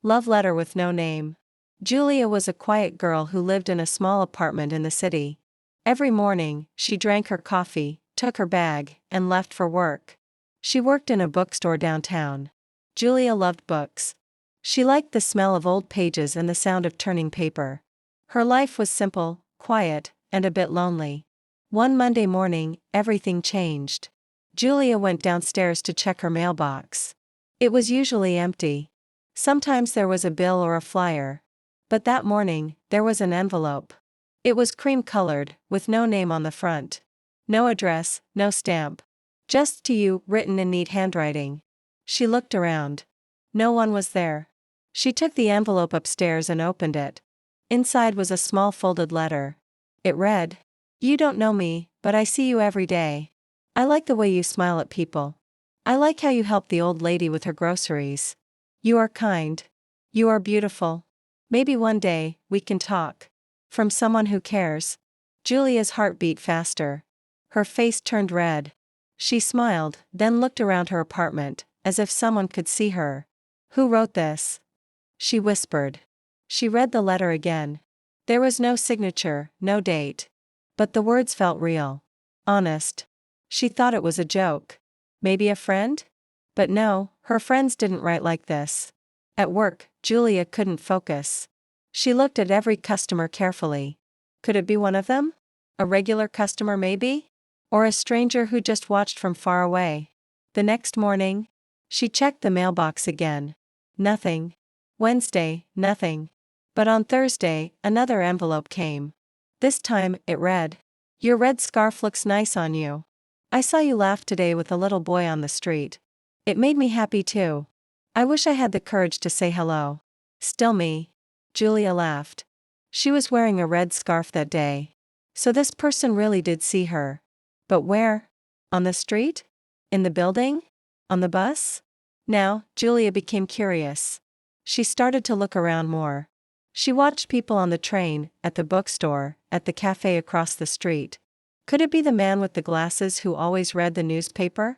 Love letter with no name. Julia was a quiet girl who lived in a small apartment in the city. Every morning, she drank her coffee, took her bag, and left for work. She worked in a bookstore downtown. Julia loved books. She liked the smell of old pages and the sound of turning paper. Her life was simple, quiet, and a bit lonely. One Monday morning, everything changed. Julia went downstairs to check her mailbox. It was usually empty. Sometimes there was a bill or a flyer. But that morning, there was an envelope. It was cream-colored, with no name on the front. No address, no stamp. Just to you, written in neat handwriting. She looked around. No one was there. She took the envelope upstairs and opened it. Inside was a small folded letter. It read, "You don't know me, but I see you every day. I like the way you smile at people. I like how you help the old lady with her groceries. You are kind. You are beautiful. Maybe one day, we can talk." From someone who cares. Julia's heart beat faster. Her face turned red. She smiled, then looked around her apartment, as if someone could see her. "Who wrote this?" she whispered. She read the letter again. There was no signature, no date. But the words felt real. Honest. She thought it was a joke. Maybe a friend? But no, her friends didn't write like this. At work, Julia couldn't focus. She looked at every customer carefully. Could it be one of them? A regular customer maybe? Or a stranger who just watched from far away? The next morning, she checked the mailbox again. Nothing. Wednesday, nothing. But on Thursday, another envelope came. This time, it read, "Your red scarf looks nice on you. I saw you laugh today with a little boy on the street. It made me happy too. I wish I had the courage to say hello." Still me. Julia laughed. She was wearing a red scarf that day. So this person really did see her. But where? On the street? In the building? On the bus? Now, Julia became curious. She started to look around more. She watched people on the train, at the bookstore, at the cafe across the street. Could it be the man with the glasses who always read the newspaper?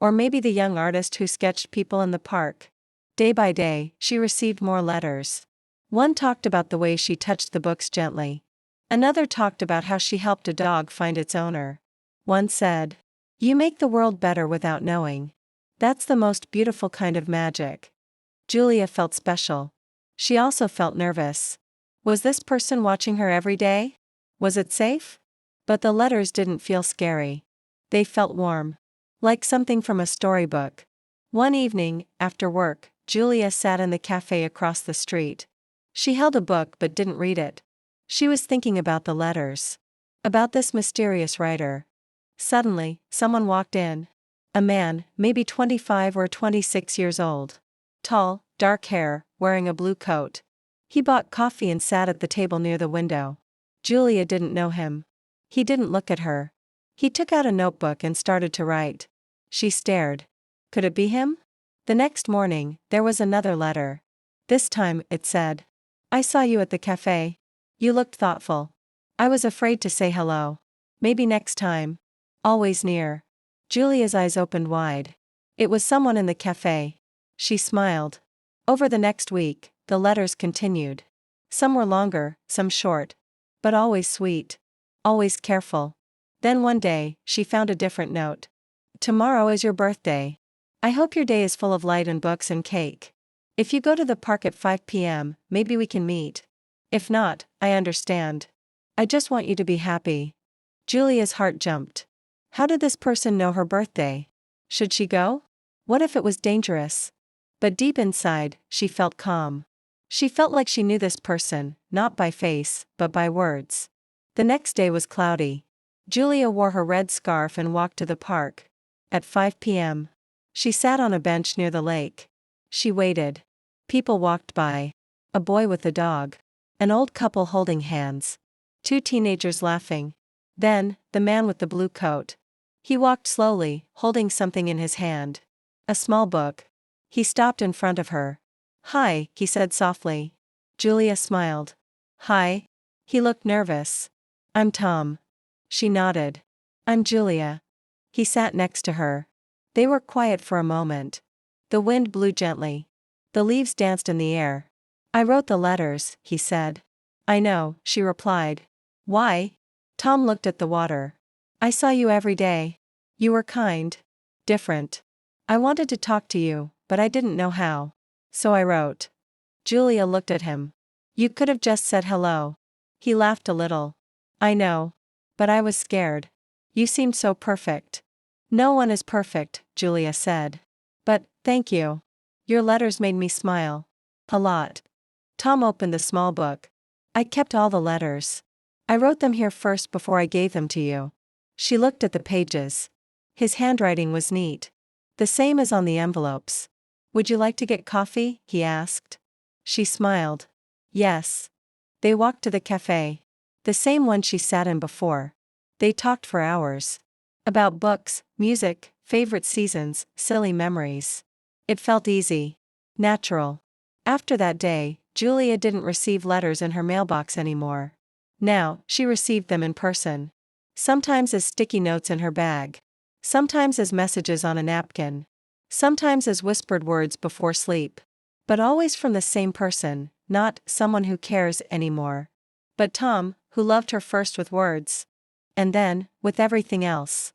Or maybe the young artist who sketched people in the park? Day by day, she received more letters. One talked about the way she touched the books gently. Another talked about how she helped a dog find its owner. One said, "You make the world better without knowing. That's the most beautiful kind of magic." Julia felt special. She also felt nervous. Was this person watching her every day? Was it safe? But the letters didn't feel scary. They felt warm. Like something from a storybook. One evening, after work, Julia sat in the cafe across the street. She held a book but didn't read it. She was thinking about the letters. About this mysterious writer. Suddenly, someone walked in. A man, maybe 25 or 26 years old. Tall, dark hair, wearing a blue coat. He bought coffee and sat at the table near the window. Julia didn't know him. He didn't look at her. He took out a notebook and started to write. She stared. Could it be him? The next morning, there was another letter. This time, it said, "I saw you at the cafe. You looked thoughtful. I was afraid to say hello. Maybe next time. Always near." Julia's eyes opened wide. It was someone in the cafe. She smiled. Over the next week, the letters continued. Some were longer, some short. But always sweet. Always careful. Then one day, she found a different note. "Tomorrow is your birthday. I hope your day is full of light and books and cake. If you go to the park at 5 p.m., maybe we can meet. If not, I understand. I just want you to be happy." Julia's heart jumped. How did this person know her birthday? Should she go? What if it was dangerous? But deep inside, she felt calm. She felt like she knew this person, not by face, but by words. The next day was cloudy. Julia wore her red scarf and walked to the park. At 5 p.m., she sat on a bench near the lake. She waited. People walked by. A boy with a dog. An old couple holding hands. 2 teenagers laughing. Then, the man with the blue coat. He walked slowly, holding something in his hand. A small book. He stopped in front of her. "Hi," he said softly. Julia smiled. "Hi." He looked nervous. "I'm Tom." She nodded. "I'm Julia." He sat next to her. They were quiet for a moment. The wind blew gently. The leaves danced in the air. I wrote the letters, he said. I know, she replied. Why? Tom looked at the water. I saw you every day. You were kind. Different. I wanted to talk to you, but I didn't know how. So I wrote. Julia looked at him. You could have just said hello. He laughed a little. I know. But I was scared. You seemed so perfect. No one is perfect, Julia said. But, thank you. Your letters made me smile. A lot. Tom opened the small book. I kept all the letters. I wrote them here first before I gave them to you. She looked at the pages. His handwriting was neat. The same as on the envelopes. Would you like to get coffee? He asked. She smiled. Yes. They walked to the cafe. The same one she sat in before. They talked for hours. About books, music, favorite seasons, silly memories. It felt easy. Natural. After that day, Julia didn't receive letters in her mailbox anymore. Now, she received them in person. Sometimes as sticky notes in her bag. Sometimes as messages on a napkin. Sometimes as whispered words before sleep. But always from the same person, not someone who cares anymore. But Tom, who loved her first with words. And then, with everything else.